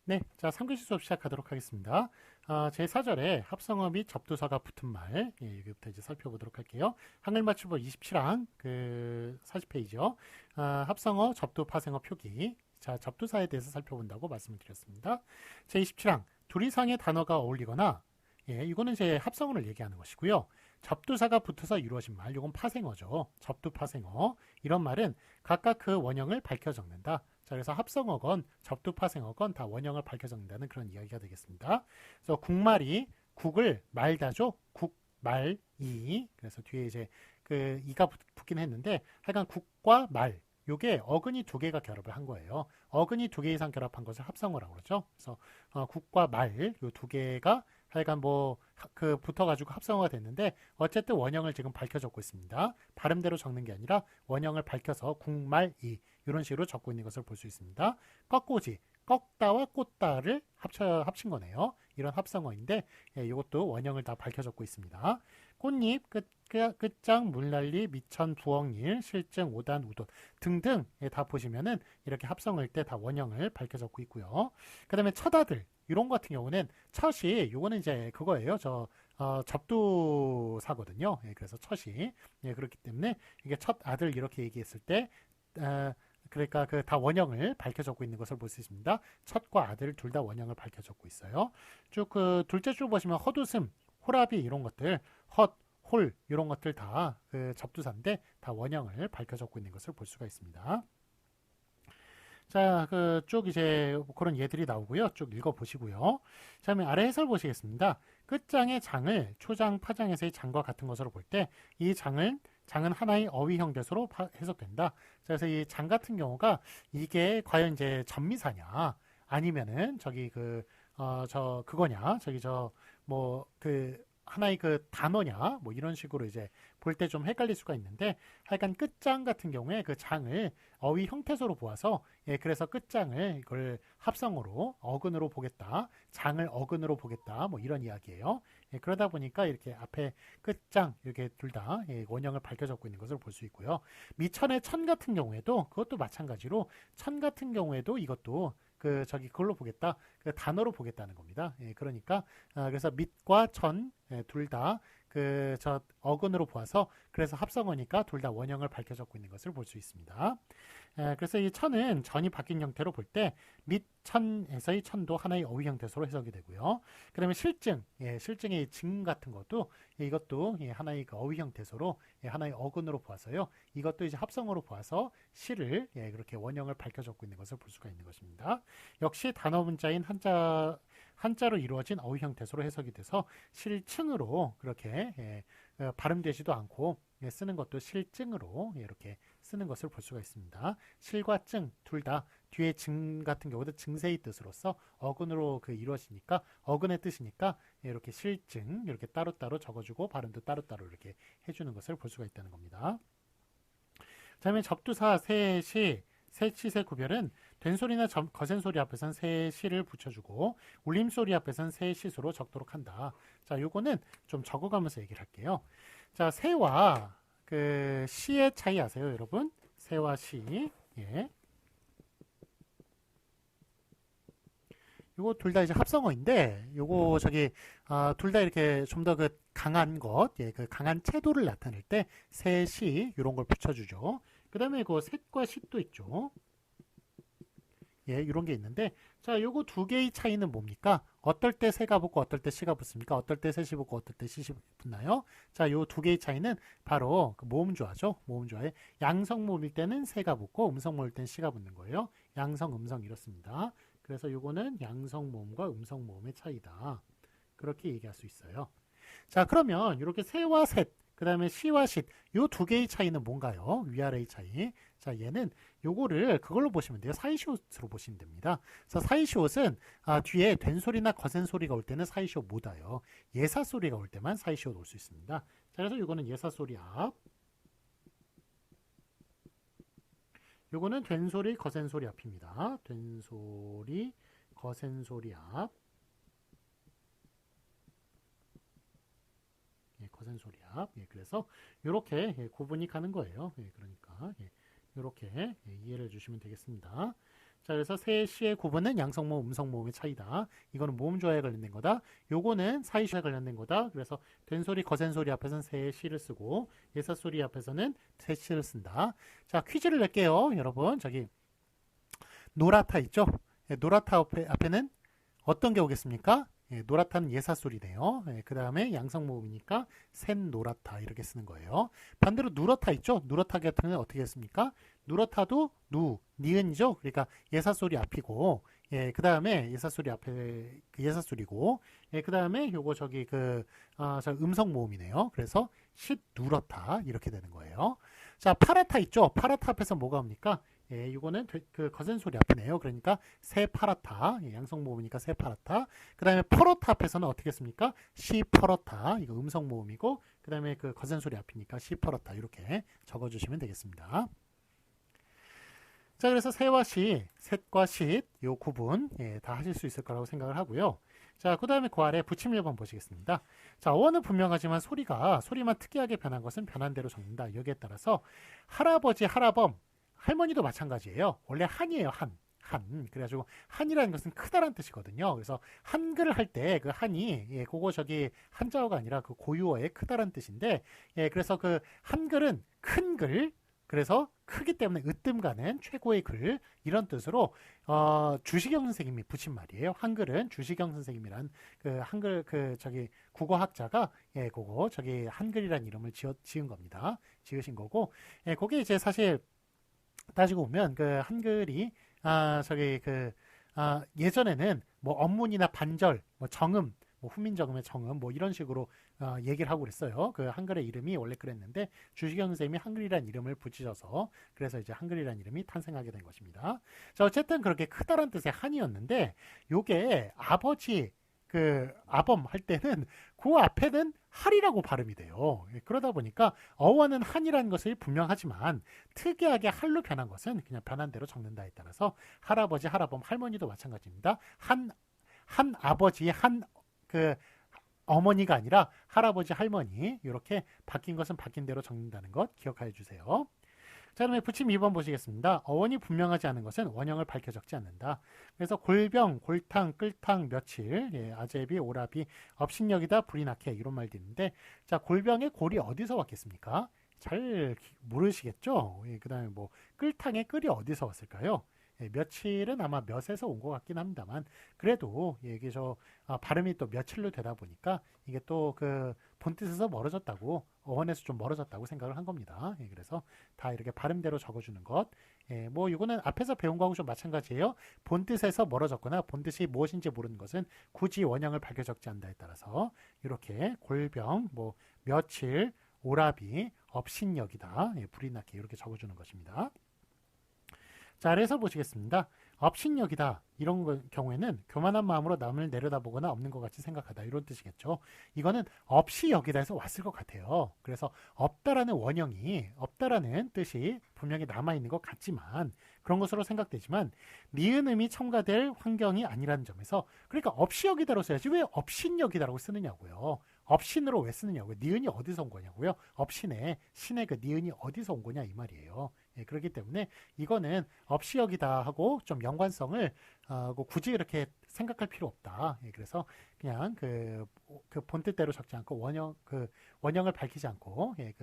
네, 자, 3교시 수업 시작하도록 하겠습니다. 제4절에 합성어 및 접두사가 붙은 말, 여기부터 이제 살펴보도록 할게요. 한글 맞춤법 27항, 40페이지요. 합성어, 접두, 파생어, 표기. 자, 접두사에 대해서 살펴본다고 말씀을 드렸습니다. 제27항, 둘 이상의 단어가 어울리거나, 이거는 이제 합성어를 얘기하는 것이고요. 접두사가 붙어서 이루어진 말, 이건 파생어죠. 접두, 파생어. 이런 말은 각각 그 원형을 밝혀 적는다. 자, 그래서 합성어건 접두 파생어건 다 원형을 밝혀 적는다는 그런 이야기가 되겠습니다. 그래서 국말이 국을 말다죠. 국말이. 그래서 뒤에 이제 그 이가 붙긴 했는데 하여간 국과 말 요게 어근이 두 개가 결합을 한 거예요. 어근이 두 개 이상 결합한 것을 합성어라고 그러죠. 그래서 국과 말 요 두 개가 하여간 뭐 그 붙어가지고 합성어가 됐는데 어쨌든 원형을 지금 밝혀 적고 있습니다. 발음대로 적는 게 아니라 원형을 밝혀서 국말이 이런 식으로 적고 있는 것을 볼 수 있습니다. 꺾고지, 꺾다와 꽂다를 합친 거네요. 이런 합성어인데 이것도 원형을 다 밝혀 적고 있습니다. 꽃잎, 끝장, 물난리, 미천, 부엌일, 실증, 오단, 우돈 등등 다 보시면은 이렇게 합성어일 때 다 원형을 밝혀 적고 있고요. 그 다음에 첫아들 이런 거 같은 경우는 첫이 요거는 이제 그거예요. 접두사거든요. 그래서 첫이 그렇기 때문에 이게 첫 아들 이렇게 얘기했을 때 그러니까 그 다 원형을 밝혀 적고 있는 것을 볼 수 있습니다. 첫과 아들 둘 다 원형을 밝혀 적고 있어요. 쭉 그 둘째 줄 보시면 헛웃음, 호라비 이런 것들, 헛, 홀 이런 것들 다 그 접두사인데 다 원형을 밝혀 적고 있는 것을 볼 수가 있습니다. 자, 그 쭉 이제 그런 예들이 나오고요. 쭉 읽어 보시고요. 자, 그러면 아래 해설 보시겠습니다. 끝장의 장을 초장, 파장에서의 장과 같은 것으로 볼 때 이 장은 하나의 어휘형 대소로 해석된다. 자, 그래서 이 장 같은 경우가 이게 과연 이제 전미사냐 아니면은 그거냐 하나의 그 단어냐 뭐 이런 식으로 이제 볼 때 좀 헷갈릴 수가 있는데 하여간 끝장 같은 경우에 그 장을 어휘 형태소로 보아서 그래서 끝장을 이걸 합성어로 어근으로 보겠다 장을 어근으로 보겠다 뭐 이런 이야기예요. 그러다 보니까 이렇게 앞에 끝장 이렇게 둘 다 원형을 밝혀 적고 있는 것을 볼 수 있고요. 미천의 천 같은 경우에도 그것도 마찬가지로 천 같은 경우에도 이것도 그걸로 보겠다 그 단어로 보겠다는 겁니다. 그러니까 그래서 밑과 천 둘 다 어근으로 보아서 그래서 합성어니까 둘 다 원형을 밝혀 적고 있는 것을 볼 수 있습니다. 그래서 이 천은 전이 바뀐 형태로 볼 때 밑천에서의 천도 하나의 어휘 형태소로 해석이 되고요. 그 다음에 실증, 실증의 증 같은 것도 이것도 하나의 그 어휘 형태소로 하나의 어근으로 보아서요. 이것도 이제 합성어로 보아서 시를 그렇게 원형을 밝혀 적고 있는 것을 볼 수가 있는 것입니다. 역시 단어 문자인 한자로 이루어진 어휘 형태소로 해석이 돼서 실증으로 그렇게 발음되지도 않고 쓰는 것도 실증으로 이렇게 쓰는 것을 볼 수가 있습니다. 실과 증 둘 다 뒤에 증 같은 경우도 증세의 뜻으로서 어근으로 이루어지니까 어근의 뜻이니까 이렇게 실증 이렇게 따로따로 적어주고 발음도 따로따로 이렇게 해주는 것을 볼 수가 있다는 겁니다. 다음에 접두사 세시 세치세 구별은 된소리나 거센소리 앞에선 세시를 붙여주고 울림소리 앞에선 세시수로 적도록 한다. 자, 요거는 좀 적어가면서 얘기를 할게요. 자, 세와 그 시의 차이 아세요, 여러분? 세와 시. 요거 둘 다 이제 합성어인데 요거 둘 다 이렇게 좀 더 그 강한 것, 그 강한 채도를 나타낼 때 세, 시 이런 걸 붙여주죠. 그 다음에 그 셋과 시도 있죠. 이런 게 있는데 자, 요거 두 개의 차이는 뭡니까? 어떨 때 세가 붙고 어떨 때 시가 붙습니까? 어떨 때 셋이 붙고 어떨 때 시시 붙나요? 자, 요 두 개의 차이는 바로 그 모음조화죠. 모음조화에 양성모음일 때는 세가 붙고 음성모음일 때는 시가 붙는 거예요. 양성, 음성 이렇습니다. 그래서 요거는 양성모음과 음성모음의 차이다. 그렇게 얘기할 수 있어요. 자, 그러면 이렇게 세와 셋, 그 다음에 시와 쉿, 요 두 개의 차이는 뭔가요? 위아래의 차이. 자, 얘는 요거를 그걸로 보시면 돼요. 사이시옷으로 보시면 됩니다. 그래서 사이시옷은 뒤에 된소리나 거센소리가 올 때는 사이시옷 못 와요. 예사소리가 올 때만 사이시옷 올 수 있습니다. 자, 그래서 요거는 예사소리 앞, 요거는 된소리, 거센소리 앞입니다. 된소리, 거센소리 앞. 거센소리 앞. 그래서 이렇게 구분이 가는 거예요. 그러니까 이렇게 이해를 해주시면 되겠습니다. 자, 그래서 세 시의 구분은 양성모음, 음성모음의 차이다. 이거는 모음조화에 관련된 거다. 요거는 사이시에 관련된 거다. 그래서 된소리, 거센소리 앞에서는 세 시를 쓰고 예사소리 앞에서는 세 시를 쓴다. 자, 퀴즈를 낼게요. 여러분, 저기 노라타 있죠? 예, 노라타 앞에는 어떤 게 오겠습니까? 예, 노라타는 예사소리네요. 예, 그 다음에 양성모음이니까 센 노라타 이렇게 쓰는 거예요. 반대로 누러타 있죠? 누러타 같은 경우는 어떻게 했습니까? 누러타도 니은이죠? 그러니까 예사소리 앞이고, 예, 그 다음에 예사소리 앞에 그 예사소리고, 예, 그 다음에 요거 저기 저 음성모음이네요. 그래서 쉿 누러타 이렇게 되는 거예요. 자, 파라타 있죠? 파라타 앞에서 뭐가 옵니까? 예, 이거는 그 거센 소리 앞이네요. 그러니까 세 파라타, 예, 양성 모음이니까 세 파라타. 그 다음에 퍼러타 앞에서는 어떻게 했습니까? 시 퍼러타, 이거 음성 모음이고, 그 다음에 그 거센 소리 앞이니까 시 퍼러타 이렇게 적어주시면 되겠습니다. 자, 그래서 세와 시, 셋과 쉿, 요 구분, 예, 다 하실 수 있을 거라고 생각을 하고요. 자, 그 다음에 그 아래 붙임 1번 보시겠습니다. 자, 어원은 분명하지만 소리만 특이하게 변한 것은 변한 대로 적는다. 여기에 따라서 할아버지, 할아범, 할머니도 마찬가지예요. 원래 한이에요, 한. 그래가지고 한이라는 것은 크다란 뜻이거든요. 그래서 한글을 할 때 그 한이, 예, 그거 저기 한자어가 아니라 그 고유어의 크다란 뜻인데, 예, 그래서 그 한글은 큰 글, 그래서 크기 때문에 으뜸 가는 최고의 글, 이런 뜻으로 주시경 선생님이 붙인 말이에요. 한글은 주시경 선생님이란 그 한글 그 저기 국어학자가, 예, 그거 저기 한글이란 이름을 지은 겁니다. 지으신 거고, 예, 그게 이제 사실 따지고 보면 그 한글이 예전에는 뭐 언문이나 반절, 뭐 정음, 뭐 후민정음의 정음, 뭐 이런 식으로 얘기를 하고 그랬어요. 그 한글의 이름이 원래 그랬는데 주시경 선생님이 한글이란 이름을 붙이셔서 그래서 이제 한글이란 이름이 탄생하게 된 것입니다. 자, 어쨌든 그렇게 크다란 뜻의 한이었는데 요게 아버지 그 아범 할 때는 그 앞에는 할이라고 발음이 돼요. 그러다 보니까 어원은 한이라는 것이 분명하지만 특이하게 할로 변한 것은 그냥 변한 대로 적는다에 따라서 할아버지, 할아범, 할머니도 마찬가지입니다. 한 아버지, 한 그 어머니가 아니라 할아버지, 할머니 이렇게 바뀐 것은 바뀐 대로 적는다는 것 기억해 주세요. 자, 그러면 붙임 2번 보시겠습니다. 어원이 분명하지 않은 것은 원형을 밝혀 적지 않는다. 그래서 골병, 골탕, 끌탕, 며칠, 예, 아제비, 오라비, 업신여기다, 불이 나게 이런 말들이 있는데, 자, 골병의 골이 어디서 왔겠습니까? 잘 모르시겠죠? 예, 그 다음에 뭐 끌탕의 끌이 어디서 왔을까요? 예, 며칠은 아마 몇에서 온 것 같긴 합니다만 그래도 예, 이게 발음이 또 며칠로 되다 보니까 이게 또 그 본뜻에서 멀어졌다고 어원에서 좀 멀어졌다고 생각을 한 겁니다. 예, 그래서 다 이렇게 발음대로 적어주는 것. 예, 뭐 이거는 앞에서 배운 거하고 좀 마찬가지예요. 본뜻에서 멀어졌거나 본뜻이 무엇인지 모르는 것은 굳이 원형을 밝혀 적지 않는다에 따라서 이렇게 골병, 뭐 며칠, 오라비, 업신여기다, 예, 불이 나게 이렇게 적어주는 것입니다. 자, 아래에서 보시겠습니다. 업신여기다 이런 경우에는 교만한 마음으로 남을 내려다보거나 없는 것 같이 생각하다 이런 뜻이겠죠. 이거는 없이 여기다에서 왔을 것 같아요. 그래서 없다라는 원형이 없다라는 뜻이 분명히 남아있는 것 같지만 그런 것으로 생각되지만 니은음이 첨가될 환경이 아니라는 점에서 그러니까 없이 여기다로 써야지 왜 없신 여기다라고 쓰느냐고요. 업신으로 왜 쓰느냐고요. 니은이 어디서 온 거냐고요. 업신의 신의 그 니은이 어디서 온 거냐 이 말이에요. 예, 그렇기 때문에 이거는 없이 여기다 하고 좀 연관성을 굳이 이렇게 생각할 필요 없다. 예, 그래서 그냥 그 본뜻대로 적지 않고 원형을 밝히지 않고 예,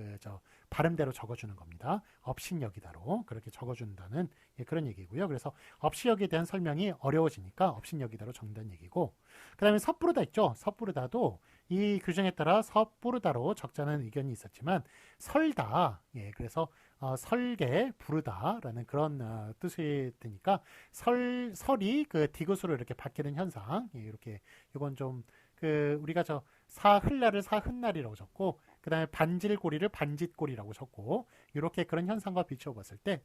발음대로 적어주는 겁니다. 없인 여기다로 그렇게 적어준다는 예, 그런 얘기고요. 그래서 없이 여기에 대한 설명이 어려워지니까 없인 여기다로 적는다는 얘기고 그 다음에 섣부르다 있죠. 섣부르다도 이 규정에 따라 섣부르다로 적자는 의견이 있었지만 설다 예, 그래서 설계 부르다라는 그런 뜻이 되니까 설이 그 디귿으로 이렇게 바뀌는 현상 예, 이렇게 이건 좀 그 우리가 사흘날을 사흔날이라고 적고 그 다음에 반질고리를 반짓고리라고 적고 이렇게 그런 현상과 비추어 봤을 때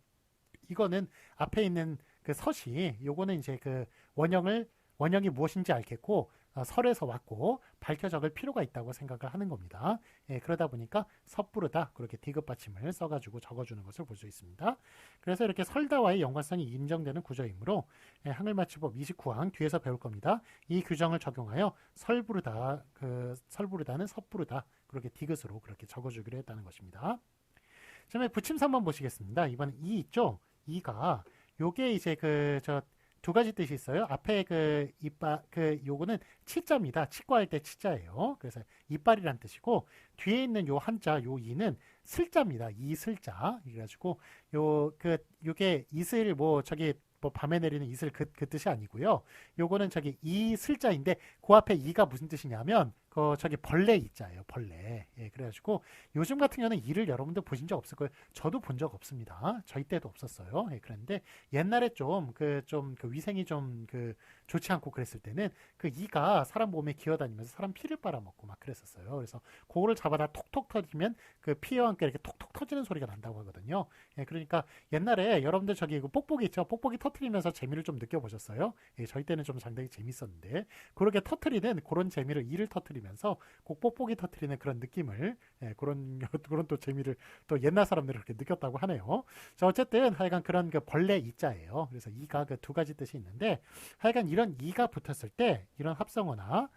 이거는 앞에 있는 그 서시 요거는 이제 그 원형이 무엇인지 알겠고 설에서 왔고 밝혀 적을 필요가 있다고 생각을 하는 겁니다. 예, 그러다 보니까 섣부르다 그렇게 디귿 받침을 써가지고 적어주는 것을 볼 수 있습니다. 그래서 이렇게 설다와의 연관성이 인정되는 구조이므로 예, 한글맞춤법 29항 뒤에서 배울 겁니다. 이 규정을 적용하여 설부르다는 섣부르다 그렇게 디귿으로 그렇게 적어주기로 했다는 것입니다. 자, 붙임 3번 보시겠습니다. 이번엔 이 있죠? 이가 요게 이제 두 가지 뜻이 있어요. 앞에 요거는 치자입니다. 치과할 때 치자예요. 그래서 이빨이란 뜻이고, 뒤에 있는 요 한자, 요 이는 슬자입니다. 이슬자. 그래가지고, 요게 이슬, 밤에 내리는 이슬 그 뜻이 아니고요. 요거는 이슬자인데, 그 앞에 이가 무슨 뜻이냐면, 벌레 이자예요. 벌레. 예, 그래가지고, 요즘 같은 경우는 이를 여러분들 보신 적 없을 거예요. 저도 본 적 없습니다. 저희 때도 없었어요. 예, 그런데 옛날에 위생이 좋지 않고 그랬을 때는 그 이가 사람 몸에 기어다니면서 사람 피를 빨아먹고 막 그랬었어요. 그래서 그거를 잡아다 톡톡 터지면 그 피와 함께 이렇게 톡톡 터지는 소리가 난다고 하거든요. 예, 그러니까 옛날에 여러분들 그 뽁뽁이 있죠. 뽁뽁이 터트리면서 재미를 좀 느껴보셨어요? 예, 저희 때는 좀 상당히 재밌었는데 그렇게 터트리는 그런 재미를 이를 터트리면서 꼭 뽁뽁이 터트리는 그런 느낌을 그런 또 재미를 또 옛날 사람들이 그렇게 느꼈다고 하네요. 자, 어쨌든 하여간 그런 벌레 이자예요. 그래서 이가 두 가지 뜻이 있는데 하여간 이런 이가 붙었을 때 이런 합성어나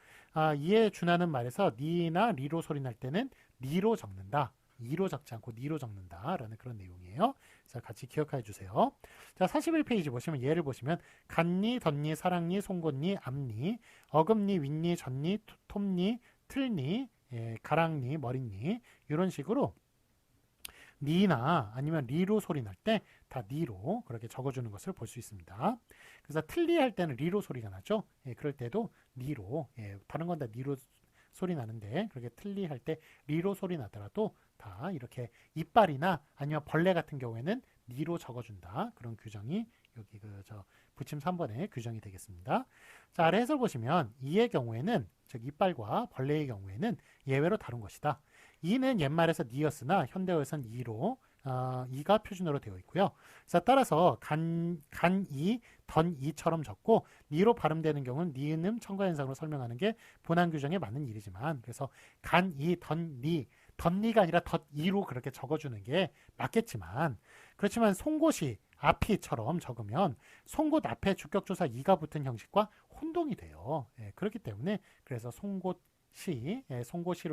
이에 준하는 말에서 니나 리로 소리 날 때는 니로 적는다. 이로 적지 않고 니로 적는다라는 그런 내용이에요. 자, 같이 기억해 주세요. 자, 41페이지 보시면 예를 보시면 간니, 덧니, 사랑니, 송곳니, 앞니, 어금니, 윗니, 젖니, 톱니, 틀니, 가랑니, 머리니 이런 식으로 니나 아니면 리로 소리 날 때 다 니로 그렇게 적어주는 것을 볼 수 있습니다. 그래서 틀리 할 때는 리로 소리가 나죠. 예, 그럴 때도 니로, 다른 건 다 니로 소리 나는데 그렇게 틀리 할 때 리로 소리 나더라도 다 이렇게 이빨이나 아니면 벌레 같은 경우에는 니로 적어준다. 그런 규정이 여기 부침 3번에 규정이 되겠습니다. 자, 아래 해설 보시면 이의 경우에는 즉 이빨과 벌레의 경우에는 예외로 다룬 것이다. 이는 옛말에서 니였으나 현대어에서는 이로 이가 표준어로 되어 있고요. 그래서 따라서 간이, 던이처럼 적고 니로 발음되는 경우는 니은음 첨가현상으로 설명하는 게 본안 규정에 맞는 일이지만 그래서 간이, 덧니가 아니라 덧이로 그렇게 적어주는 게 맞겠지만 그렇지만 송곳이 앞이처럼 적으면 송곳 앞에 주격조사 이가 붙은 형식과 혼동이 돼요. 예, 그렇기 때문에 그래서 송곳이로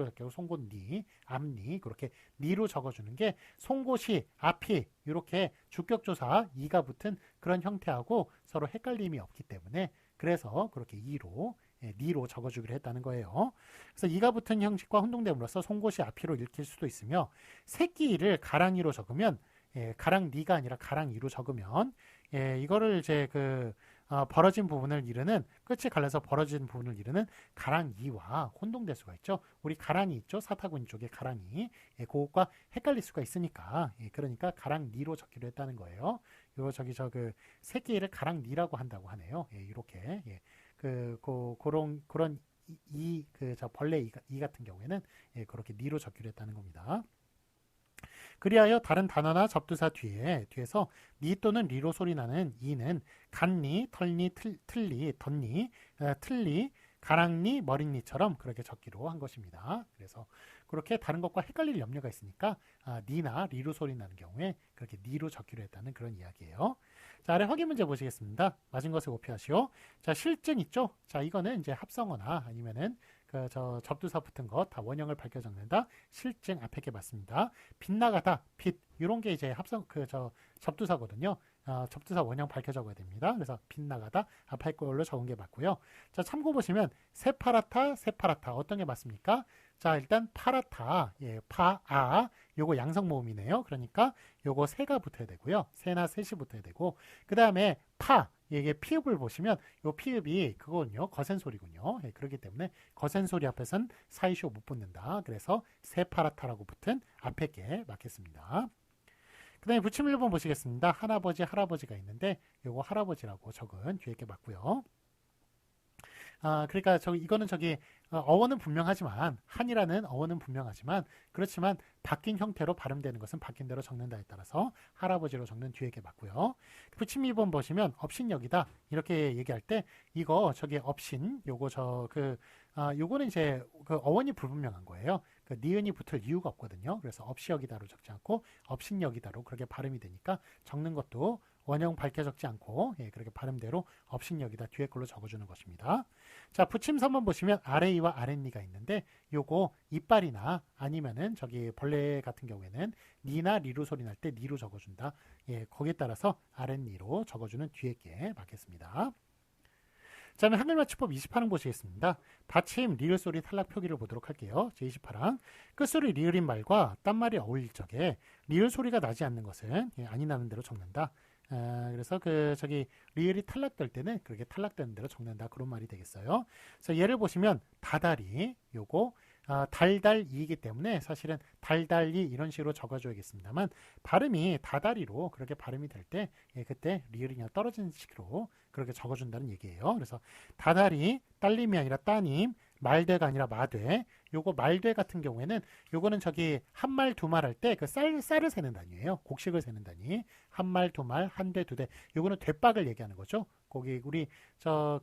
적고 송곳니, 앞니 그렇게 니로 적어주는 게 송곳이 앞이 이렇게 주격조사 이가 붙은 그런 형태하고 서로 헷갈림이 없기 때문에 그래서 그렇게 니로 적어주기로 했다는 거예요. 그래서 이가 붙은 형식과 혼동됨으로써 송곳이 앞이로 읽힐 수도 있으며 새끼를 가랑이로 적으면 가랑니가 아니라 가랑이로 적으면 이거를 이제 벌어진 부분을 이르는 끝이 갈라서 벌어진 부분을 이르는 가랑이와 혼동될 수가 있죠. 우리 가랑이 있죠. 사타구니 쪽에 가랑이 그것과 헷갈릴 수가 있으니까 그러니까 가랑니로 적기로 했다는 거예요. 새끼를 가랑니라고 한다고 하네요. 이렇게 그런 벌레 이 같은 경우에는 그렇게 니로 적기로 했다는 겁니다. 그리하여 다른 단어나 접두사 뒤에서 니 또는 리로 소리 나는 이는 간니, 털니, 틀리, 덧니, 틀리, 가랑니, 머리니처럼 그렇게 적기로 한 것입니다. 그래서 그렇게 다른 것과 헷갈릴 염려가 있으니까 니나 리로 소리 나는 경우에 그렇게 니로 적기로 했다는 그런 이야기예요. 자, 아래 확인 문제 보시겠습니다. 맞은 것을 고표하시오. 자, 실증 있죠? 자, 이거는 이제 합성어나 아니면은 접두사 붙은 것 다 원형을 밝혀 적는다. 실증 앞에 게 맞습니다. 빗나가다, 빛 이런 게 이제 접두사거든요. 접두사 원형 밝혀 적어야 됩니다. 그래서 빗나가다 앞에 걸로 적은 게 맞고요. 자, 참고 보시면 새파랗다, 새파랗다 어떤 게 맞습니까? 자, 일단 파랗다, 파아 요거 양성 모음이네요. 그러니까 요거 새가 붙어야 되고요. 새나 셋이 붙어야 되고 그 다음에 이게 피읍을 보시면 요 피읍이 그거는요 거센 소리군요. 그렇기 때문에 거센 소리 앞에선 사이쇼 못 붙는다. 그래서 새파랗다라고 붙은 앞에 게 맞겠습니다. 그 다음에 붙임 1번 보시겠습니다. 할아버지, 할아버지가 있는데 요거 할아버지라고 적은 뒤에 게 맞고요. 그러니까 이거는 어원은 분명하지만 한이라는 어원은 분명하지만 그렇지만 바뀐 형태로 발음되는 것은 바뀐 대로 적는다에 따라서 할아버지로 적는 뒤에 게 맞고요. 붙임 2번 보시면 업신여기다 이렇게 얘기할 때 이거 업신 요거는 이제 어원이 불분명한 거예요. 니은이 붙을 이유가 없거든요. 그래서 업시여기다로 적지 않고 업신여기다로 그렇게 발음이 되니까 적는 것도 원형 밝게 적지 않고 그렇게 발음대로 업신여기다 뒤에 걸로 적어주는 것입니다. 자, 붙임선만 보시면 아래이와 아랫니가 있는데 요거 이빨이나 아니면은 저기 벌레 같은 경우에는 니나 리로 소리 날 때 니로 적어준다. 거기에 따라서 아랫니로 적어주는 뒤에 게 맞겠습니다. 자, 그러면 한글 맞춤법 28항 보시겠습니다. 받침 리을 소리 탈락 표기를 보도록 할게요. 제28항 끝소리 리을인 말과 딴 말이 어울릴 적에 리을 소리가 나지 않는 것은 아니 나는 대로 적는다. 그래서 저기 리을이 탈락될 때는 그렇게 탈락되는 대로 적는다. 그런 말이 되겠어요. 그래서 예를 보시면 다달이 요거 달달이기 때문에 사실은 달달이 이런 식으로 적어줘야겠습니다만 발음이 다달이로 그렇게 발음이 될 때 그때 리을이 그냥 떨어지는 식으로 그렇게 적어준다는 얘기예요. 그래서 다달이 딸님이 아니라 따님, 말되가 아니라 마되. 요거 말되 같은 경우에는 요거는 저기 한 말 두 말 할 때 그 쌀을 세는 단위예요. 곡식을 세는 단위. 한 말 두 말, 한 대 두 대. 요거는 되박을 얘기하는 거죠. 거기 우리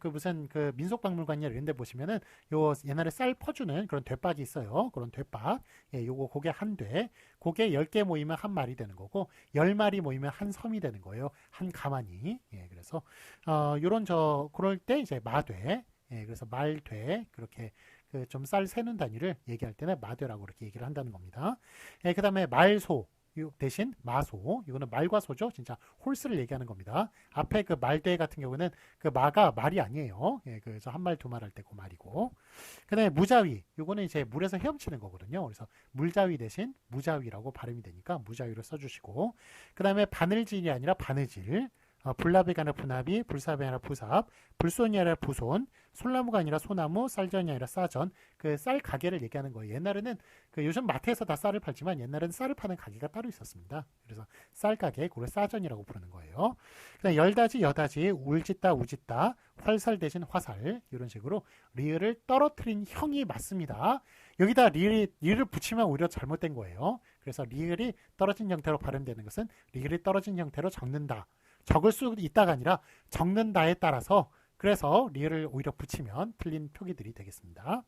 무슨 민속박물관이나 이런 데 보시면은 요 옛날에 쌀 퍼주는 그런 되박이 있어요. 그런 되박. 요거 고게 한 대. 고게 10개 모이면 한 말이 되는 거고 10마리 모이면 한 섬이 되는 거예요. 한 가마니. 그래서 요런 그럴 때 이제 마되. 그래서 말되 그렇게 좀 쌀 세는 단위를 얘기할 때는 마되라고 이렇게 얘기를 한다는 겁니다. 그 다음에 말소 대신 마소, 이거는 말과 소죠. 진짜 홀스를 얘기하는 겁니다. 앞에 그 말되 같은 경우는 그 마가 말이 아니에요. 그래서 한 말 두 말 할 때 그 말이고. 그 다음에 무자위, 이거는 이제 물에서 헤엄치는 거거든요. 그래서 물자위 대신 무자위라고 발음이 되니까 무자위로 써주시고. 그 다음에 바늘질이 아니라 바느질. 불납이 아니라 부납이, 불삽이 아니라 부삽, 불손이 아니라 부손, 솔나무가 아니라 소나무, 쌀전이 아니라 싸전. 그 쌀 가게를 얘기하는 거예요. 옛날에는 요즘 마트에서 다 쌀을 팔지만 옛날에는 쌀을 파는 가게가 따로 있었습니다. 그래서 쌀 가게, 그걸 싸전이라고 부르는 거예요. 그다음 열다지, 여다지, 울짓다, 우짓다, 활살 대신 화살, 이런 식으로 리을을 떨어뜨린 형이 맞습니다. 여기다 리을을 붙이면 오히려 잘못된 거예요. 그래서 리을이 떨어진 형태로 발음되는 것은 리을이 떨어진 형태로 적는다. 적을 수 있다가 아니라 적는다에 따라서 그래서 리을을 오히려 붙이면 틀린 표기들이 되겠습니다.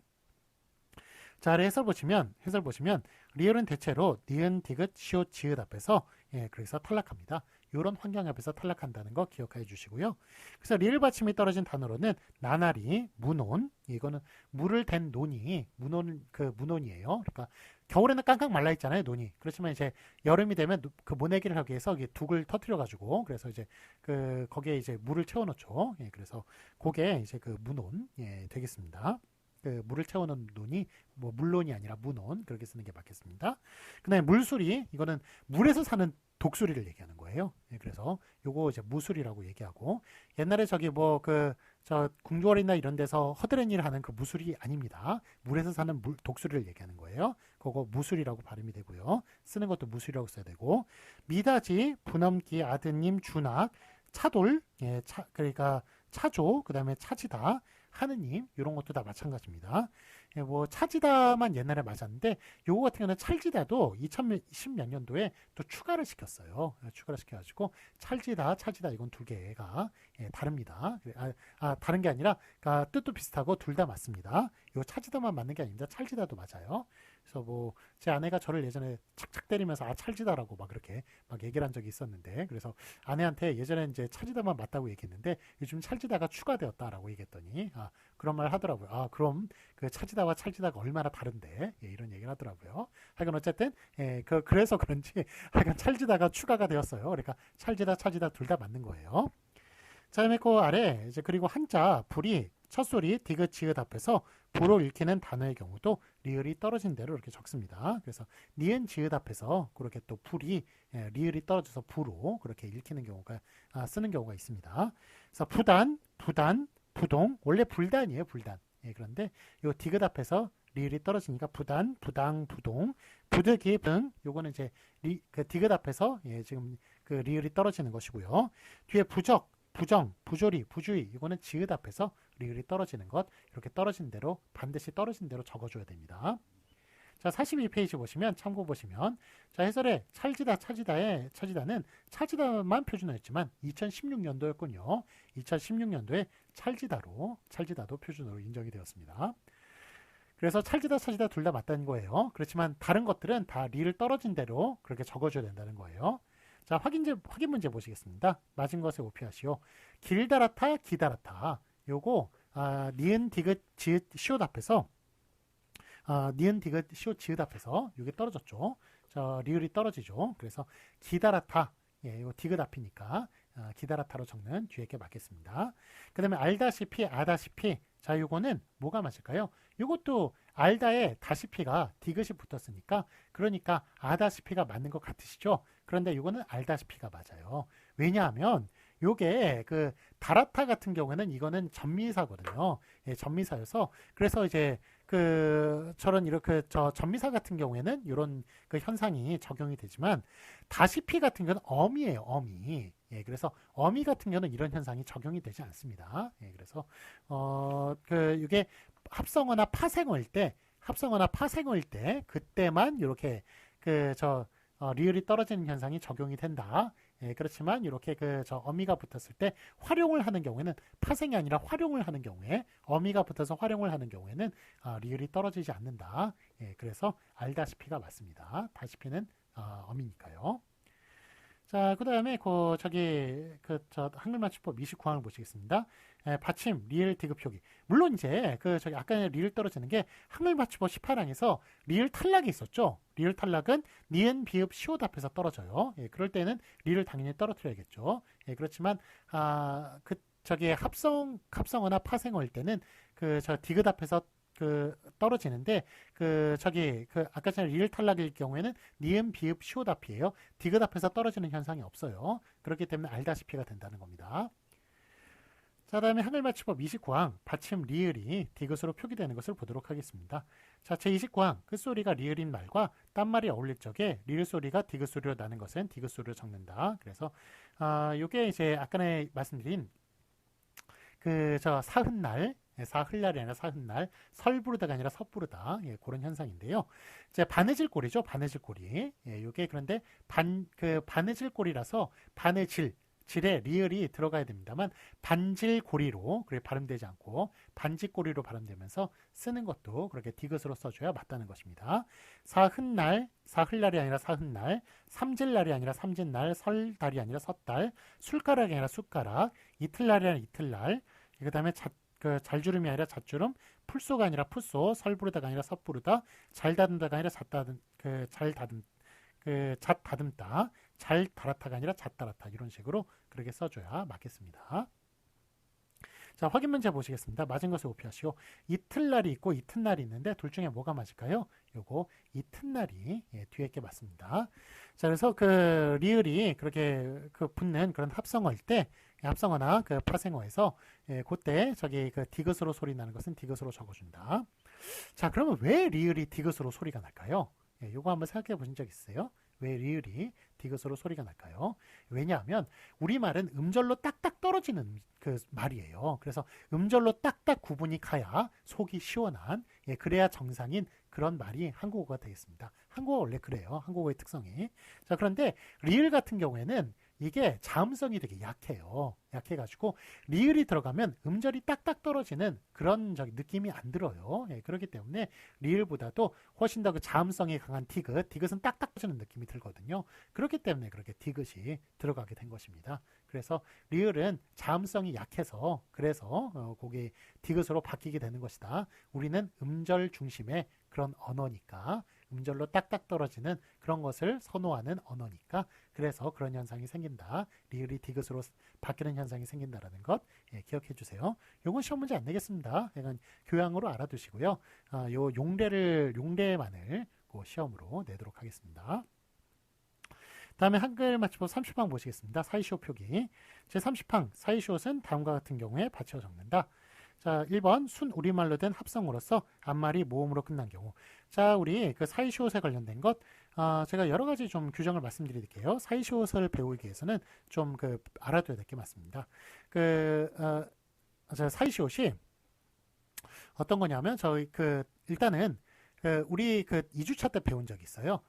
자, 해설 보시면 리을은 대체로 니은, 디귿, 시옷, 지읒 앞에서 그래서 탈락합니다. 이런 환경 앞에서 탈락한다는 거 기억해 주시고요. 그래서 리을 받침이 떨어진 단어로는 나나리, 문온, 이거는 물을 댄 논이 문온이에요. 그러니까 겨울에는 깡깡 말라 있잖아요, 논이. 그렇지만 이제 여름이 되면 그 모내기를 하기 위해서 둑을 터뜨려 가지고 그래서 이제 거기에 이제 물을 채워 놓죠. 그래서 그게 이제 문온 되겠습니다. 물을 채우는 논이 물론이 아니라 문온, 그렇게 쓰는 게 맞겠습니다. 그다음에 물수리, 이거는 물에서 사는 독수리를 얘기하는 거예요. 그래서 요거 이제 무수리라고 얘기하고, 옛날에 궁궐이나 이런 데서 허드렛일 하는 그 무수리 아닙니다. 물에서 사는 독수리를 얘기하는 거예요. 그거 무수리라고 발음이 되고요. 쓰는 것도 무수리라고 써야 되고, 미다지, 부넘기, 아드님, 준악, 차돌, 그러니까 차조, 그 다음에 차지다, 하느님, 이런 것도 다 마찬가지입니다. 차지다만 옛날에 맞았는데 요거 같은 경우는 찰지다도 2010몇 년도에 또 추가를 시켰어요. 추가를 시켜가지고 찰지다, 차지다, 이건 두 개가 다릅니다. 다른 게 아니라 뜻도 비슷하고 둘 다 맞습니다. 요 차지다만 맞는 게 아닙니다. 찰지다도 맞아요. 그래서 제 아내가 저를 예전에 착착 때리면서 찰지다라고 막 그렇게 막 얘기를 한 적이 있었는데, 그래서 아내한테 예전에 이제 찰지다만 맞다고 얘기했는데 요즘 찰지다가 추가되었다라고 얘기했더니 그런 말 하더라고요. 그럼 그 차지다와 찰지다가 얼마나 다른데, 이런 얘기를 하더라고요. 하여간 어쨌든 그래서 그런지 하여간 찰지다가 추가가 되었어요. 그러니까 찰지다, 차지다 둘 다 맞는 거예요. 자, 그다음에 그 아래 이제 그리고 한자 불이 첫 소리 디귿 지읒 앞에서 부로 읽히는 단어의 경우도 리을이 떨어진 대로 이렇게 적습니다. 그래서 니은 지읒 앞에서 그렇게 또 불이 리을이 떨어져서 부로 그렇게 읽히는 경우가 쓰는 경우가 있습니다. 그래서 부단, 부동, 원래 불단이에요, 불단. 그런데 요 디귿 앞에서 리을이 떨어지니까 부단, 부당, 부동, 부득이, 등, 요거는 이제 그 디귿 앞에서 지금 그 리을이 떨어지는 것이고요. 뒤에 부적, 부정, 부조리, 부주의, 이거는 지읒 앞에서 리을이 떨어지는 것, 이렇게 떨어진 대로 반드시 떨어진 대로 적어줘야 됩니다. 자, 42페이지 보시면 참고 보시면, 자, 해설에 찰지다, 차지다는 차지다만 표준어였지만 2016년도였군요. 2016년도에 찰지다도 표준어로 인정이 되었습니다. 그래서 찰지다, 차지다 둘 다 맞다는 거예요. 그렇지만 다른 것들은 다 리을 떨어진 대로 그렇게 적어줘야 된다는 거예요. 자, 확인 문제 보시겠습니다. 맞은 것에 오피하시오. 길다랗다, 기다랗다. 요거 니은, 디귿, 지읒, 시옷 앞에서 니은, 디귿, 시옷, 지읒 앞에서 이게 떨어졌죠. 저 리을이 떨어지죠. 그래서 기다랗다. 예, 이거 디귿 앞이니까 기다랗다로 적는 뒤에 게 맞겠습니다. 그 다음에 알다시피, 아다시피. 자, 요거는 뭐가 맞을까요? 요것도 알다에 다시피가 디귿이 붙었으니까 그러니까 아다시피가 맞는 것 같으시죠? 그런데 요거는 알다시피가 맞아요. 왜냐하면 요게 그 다라타 같은 경우에는 이거는 전미사거든요. 예, 전미사여서 그래서 이제 그 저런 이렇게 저 전미사 같은 경우에는 이런 그 현상이 적용이 되지만 다시피 같은 경우는 어미예요. 어미. 예, 그래서 어미 같은 경우는 이런 현상이 적용이 되지 않습니다. 예, 그래서 그 이게 합성어나 파생어일 때 그때만 이렇게 리을이 떨어지는 현상이 적용이 된다. 예, 그렇지만 이렇게 어미가 붙었을 때 활용을 하는 경우에는 파생이 아니라 활용을 하는 경우에 어미가 붙어서 활용을 하는 경우에는 리을이 떨어지지 않는다. 예, 그래서 알다시피가 맞습니다. 다시피는 어미니까요. 자, 그 다음에 한글 맞춤법 29항을 보시겠습니다. 예, 받침, 리을, 디귿 표기. 물론 이제 아까 리을 떨어지는 게 한글 맞춤법 18항에서 리을 탈락이 있었죠. 리을 탈락은 니은, 비읍, 시옷 앞에서 떨어져요. 예, 그럴 때는 리을 당연히 떨어뜨려야겠죠. 예, 그렇지만 합성어나 파생어일 때는 디귿 앞에서 떨어지는데 아까 전에 리을 탈락일 경우에는 니은, 비읍, 시옷 앞이에요. 디귿 앞에서 떨어지는 현상이 없어요. 그렇기 때문에 알다시피가 된다는 겁니다. 자, 다음에 한글 맞춤법 29항 받침 리을이 디귿으로 표기되는 것을 보도록 하겠습니다. 자, 제 29항 끝소리가 리을인 말과 딴말이 어울릴 적에 리을 소리가 디귿 소리로 나는 것은 디귿 소리로 적는다. 그래서 요게 이제 아까 말씀드린 사흔날, 사흘날이 아니라 사흔날, 설부르다가 아니라 섣부르다. 예, 그런 현상인데요. 이제 바느질 꼬리죠. 바느질 꼬리. 예, 요게 그런데 바느질 꼬리라서 질에 리을이 들어가야 됩니다만 반질고리로 그렇게 발음되지 않고 반질고리로 발음되면서 쓰는 것도 그렇게 디귿으로 써줘야 맞다는 것입니다. 사흘날이 아니라 사흔날, 삼질날이 아니라 삼진날, 설달이 아니라 섣달, 술가락이 아니라 숟가락, 이틀날이 아니라 이틀날, 그 다음에 잘주름이 아니라 잣주름, 풀소가 아니라 풋소, 설부르다가 아니라 섣부르다, 잘다듬다가 아니라 잣다듬다, 잘다랗다가 아니라 잣다랗다 이런 식으로 그렇게 써줘야 맞겠습니다. 자, 확인 문제 보시겠습니다. 맞은 것을 오피하시오. 이틀날이 있고 이튿날이 있는데 둘 중에 뭐가 맞을까요? 요거 이튿날이 뒤에 게 맞습니다. 자, 그래서 리을이 그렇게 붙는 그런 합성어일 때 합성어나 파생어에서 그때 디귿으로 소리 나는 것은 디귿으로 적어준다. 자, 그러면 왜 리을이 디귿으로 소리가 날까요? 요거 한번 생각해 보신 적 있어요? 왜 리을이 디귿으로 소리가 날까요? 왜냐하면 우리말은 음절로 딱딱 떨어지는 말이에요. 그래서 음절로 딱딱 구분이 가야 속이 시원한, 그래야 정상인 그런 말이 한국어가 되겠습니다. 한국어 원래 그래요. 한국어의 특성이. 자, 그런데 리을 같은 경우에는 이게 자음성이 되게 약해요. 약해가지고 리을이 들어가면 음절이 딱딱 떨어지는 그런 느낌이 안 들어요. 그렇기 때문에 리을보다도 훨씬 더 자음성이 강한 디귿은 딱딱 떨어지는 느낌이 들거든요. 그렇기 때문에 그렇게 디귿이 들어가게 된 것입니다. 그래서 리을은 자음성이 약해서 그래서 그게 디귿으로 바뀌게 되는 것이다. 우리는 음절 중심의 그런 언어니까 음절로 딱딱 떨어지는 그런 것을 선호하는 언어니까 그래서 그런 현상이 생긴다. 리을이 디귿으로 바뀌는 현상이 생긴다라는 것 기억해 주세요. 요건 시험 문제 안 내겠습니다. 이건 교양으로 알아두시고요. 요 용례만을 시험으로 내도록 하겠습니다. 다음에 한글 맞춤법 30항 보시겠습니다. 사이시옷 표기. 제30항 사이시옷은 다음과 같은 경우에 받쳐 적는다. 자, 1번 순 우리말로 된 합성어로서 앞말이 모음으로 끝난 경우. 자, 우리 사이시옷에 관련된 것 제가 여러 가지 좀 규정을 말씀드릴게요. 사이시옷을 배우기 위해서는 좀 알아둬야 될 게 맞습니다. 사이시옷이 어떤 거냐면 일단은 우리 2주차 때 배운 적이 있어요.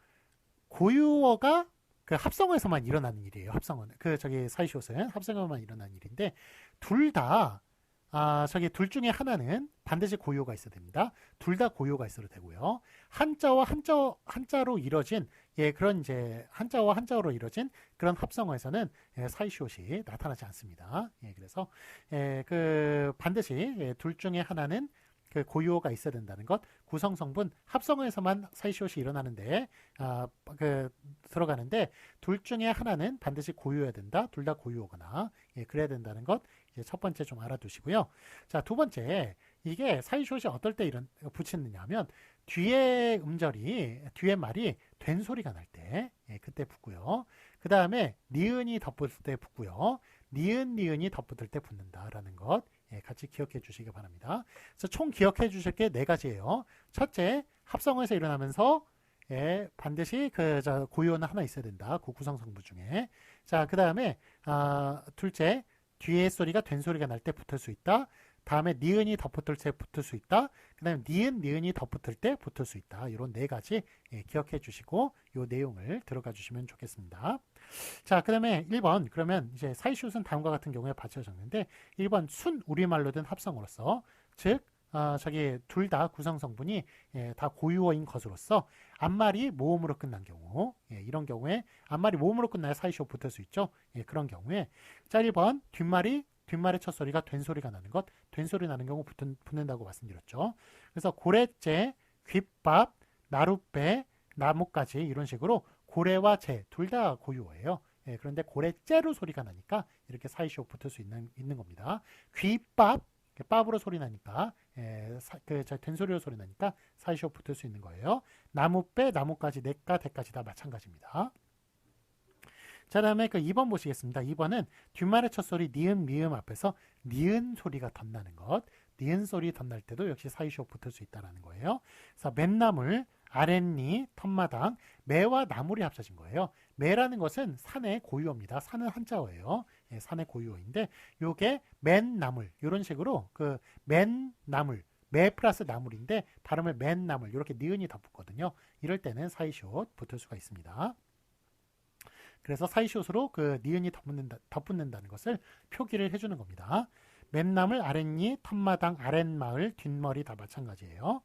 고유어가 합성어에서만 일어나는 일이에요. 합성어는 사이시옷은 합성어만 일어나는 일인데 둘 다 저기 둘 중에 하나는 반드시 고유어가 있어야 됩니다. 둘 다 고유어가 있어도 되고요. 한자와 한자로 이루어진 그런 이제 한자와 한자어로 이루어진 그런 합성어에서는 사이시옷이 나타나지 않습니다. 그래서 그 반드시 둘 중에 하나는 그 고유어가 있어야 된다는 것, 구성성분 합성어에서만 사이시옷이 일어나는데 들어가는데 둘 중에 하나는 반드시 고유어야 된다. 둘 다 고유어거나 그래야 된다는 것 이제 첫 번째 좀 알아두시고요. 자, 두 번째 이게 사이시옷이 어떨 때 붙이느냐면 뒤에 말이 된 소리가 날 때 그때 붙고요. 그 다음에 니은이 덧붙을 때 붙고요. 니은이 덧붙을 때 붙는다라는 것 같이 기억해 주시기 바랍니다. 그래서 총 기억해 주실 게 네 가지예요. 첫째, 합성어에서 일어나면서 반드시 고유어는 하나 있어야 된다. 그 구성성분 중에. 자, 그 다음에 둘째, 뒤에 소리가 된 소리가 날 때 붙을 수 있다. 다음에 니은이 덧붙을 때 붙을 수 있다. 그 다음에 니은이 덧붙을 때 붙을 수 있다. 이런 네 가지 기억해 주시고 이 내용을 들어가 주시면 좋겠습니다. 자, 그 다음에 1번 그러면 이제 사이시옷은 다음과 같은 경우에 받쳐졌는데 1번 순 우리말로 된 합성어로서 즉 저기 둘 다 구성성분이 다 고유어인 것으로서 앞말이 모음으로 끝난 경우 이런 경우에 앞말이 모음으로 끝나야 사이시옷 붙을 수 있죠. 그런 경우에 자 1번 뒷말의 첫 소리가 된 소리가 나는 것, 된 소리 나는 경우 붙는다고 말씀드렸죠. 그래서 고래째, 귓밥, 나룻배, 나뭇가지 이런 식으로 고래와 재 둘 다 고유어예요. 그런데 고래째로 소리가 나니까 이렇게 사이시옷 붙을 수 있는 겁니다. 귓밥, 밥으로 소리 나니까 된 소리로 소리 나니까 사이시옷 붙을 수 있는 거예요. 나뭇배, 나뭇가지, 냇가, 대까지 다 마찬가지입니다. 자, 다음에 2번 보시겠습니다. 2번은 뒷말의 첫 소리 니은, 미음 앞에서 니은 소리가 덧나는 것. 니은 소리 덧날 때도 역시 사이시옷 붙을 수 있다는 거예요. 그래서 맨나물, 아랫니, 턴마당, 매와 나물이 합쳐진 거예요. 매라는 것은 산의 고유어입니다. 산은 한자어예요. 산의 고유어인데 요게 맨나물 이런 식으로 맨나물 매 플러스 나물인데 발음을 맨나물 이렇게 니은이 덧붙거든요. 이럴 때는 사이시옷 붙을 수가 있습니다. 그래서 사이시옷으로 니은이 덧붙는다는 것을 표기를 해주는 겁니다. 맨나물, 아랫니, 턴마당, 아랫마을, 뒷머리 다 마찬가지예요.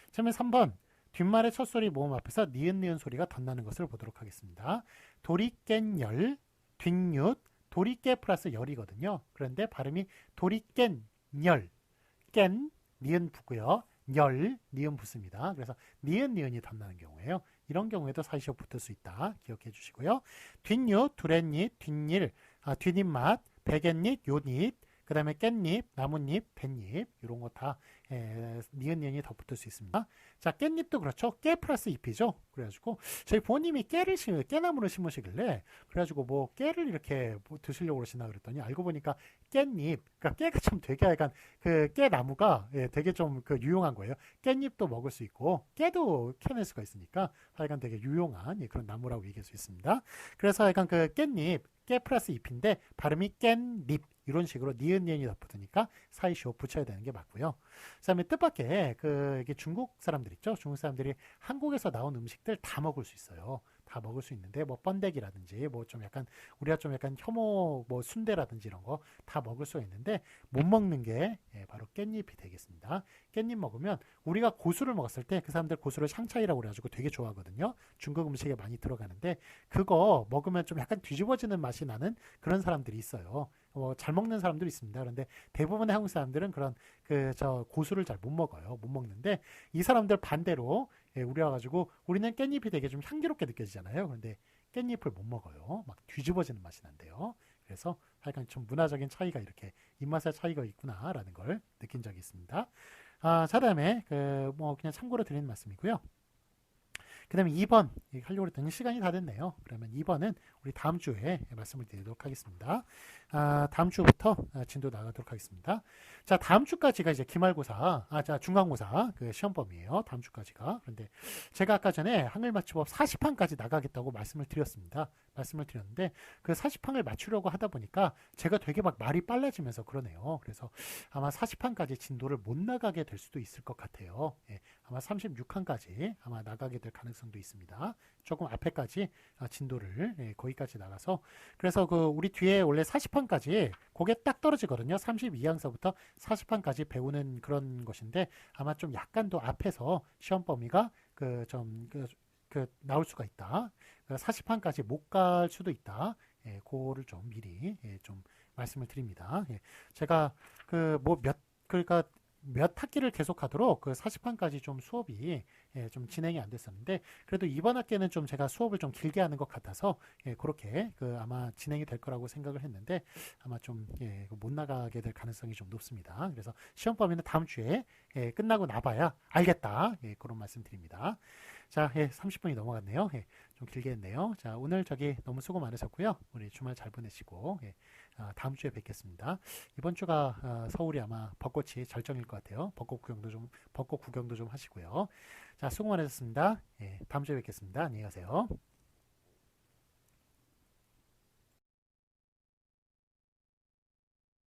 그다음에 3번 뒷말의 첫 소리 모음 앞에서 니은 소리가 덧나는 것을 보도록 하겠습니다. 도리깬열, 뒷윷, 도리깨 플러스 열이거든요. 그런데 발음이 도리깬열, 깬 니은 붙고요. 열 니은 붙습니다. 그래서 니은이 덧나는 경우에요. 이런 경우에도 사이시옷 붙을 수 있다. 기억해 주시고요. 뒷윷, 두렛잎, 뒷일, 뒷잎맛, 백갯잎, 요잎, 그 다음에 깻잎, 나뭇잎, 뱃잎 이런 거 다 니은이 덧붙을 수 있습니다. 자, 깻잎도 그렇죠. 깨 플러스 잎이죠. 그래가지고 저희 부모님이 깨나무를 심으시길래 그래가지고 뭐 깨를 이렇게 드시려고 그러시나 그랬더니 알고 보니까 깻잎, 그러니까 깨가 참 되게 약간 깨나무가 되게 좀 유용한 거예요. 깻잎도 먹을 수 있고 깨도 캐낼 수가 있으니까 하여간 되게 유용한 그런 나무라고 얘기할 수 있습니다. 그래서 약간 깻잎, 깨 플러스 잎인데 발음이 깻잎 이런 식으로 니은이 덧붙으니까 사이시옷 붙여야 되는 게 맞고요. 그 다음에 뜻밖의 이게 중국 사람들 있죠. 중국 사람들이 한국에서 나온 음식들 다 먹을 수 있어요. 다 먹을 수 있는데 뭐 번데기라든지 뭐 좀 약간 우리가 좀 약간 혐오 뭐 순대라든지 이런 거 다 먹을 수 있는데 못 먹는 게 바로 깻잎이 되겠습니다. 깻잎 먹으면 우리가 고수를 먹었을 때 그 사람들 고수를 샹차이라고 그래가지고 되게 좋아하거든요. 중국 음식에 많이 들어가는데 그거 먹으면 좀 약간 뒤집어지는 맛이 나는 그런 사람들이 있어요. 잘 먹는 사람들이 있습니다. 그런데 대부분의 한국 사람들은 그런 고수를 잘 못 먹어요. 못 먹는데 이 사람들 반대로 우리 와가지고 우리는 깻잎이 되게 좀 향기롭게 느껴지잖아요. 그런데 깻잎을 못 먹어요. 막 뒤집어지는 맛이 난대요. 그래서 하여간 좀 문화적인 차이가 이렇게 입맛의 차이가 있구나라는 걸 느낀 적이 있습니다. 자, 다음에 뭐 그냥 참고로 드리는 말씀이고요. 그 다음에 2번 하려고 했더니 시간이 다 됐네요. 그러면 2번은 우리 다음 주에 말씀을 드리도록 하겠습니다. 다음 주부터 진도 나가도록 하겠습니다. 자, 다음 주까지가 이제 기말고사, 중간고사 시험범위예요. 다음 주까지가. 그런데 제가 아까 전에 한글맞춤법 40판까지 나가겠다고 말씀을 드렸습니다. 말씀을 드렸는데 그 40판을 맞추려고 하다 보니까 제가 되게 막 말이 빨라지면서 그러네요. 그래서 아마 40판까지 진도를 못 나가게 될 수도 있을 것 같아요. 예, 아마 36칸까지 아마 나가게 될 가능성도 있습니다. 조금 앞에까지 진도를 거기까지 나가서 그래서 그 우리 뒤에 원래 40판까지 그게 딱 떨어지거든요. 32항서부터 40판까지 배우는 그런 것인데 아마 좀 약간 더 앞에서 시험 범위가 나올 수가 있다. 40판까지 못 갈 수도 있다. 그거를 좀 미리 좀 말씀을 드립니다. 제가 그러니까 몇 학기를 계속하도록 그 40판까지 좀 수업이 좀 진행이 안 됐었는데 그래도 이번 학기는 좀 제가 수업을 좀 길게 하는 것 같아서 그렇게 그 아마 진행이 될 거라고 생각을 했는데 아마 좀 못 나가게 될 가능성이 좀 높습니다. 그래서 시험 범위는 다음 주에 끝나고 나봐야 알겠다. 그런 말씀드립니다. 자, 30분이 넘어갔네요. 좀 길게 했네요. 자, 오늘 너무 수고 많으셨고요. 우리 주말 잘 보내시고 다음 주에 뵙겠습니다. 이번 주가 서울이 아마 벚꽃이 절정일 것 같아요. 벚꽃 구경도 좀 하시고요. 자, 수고 많으셨습니다. 다음 주에 뵙겠습니다. 안녕히 가세요.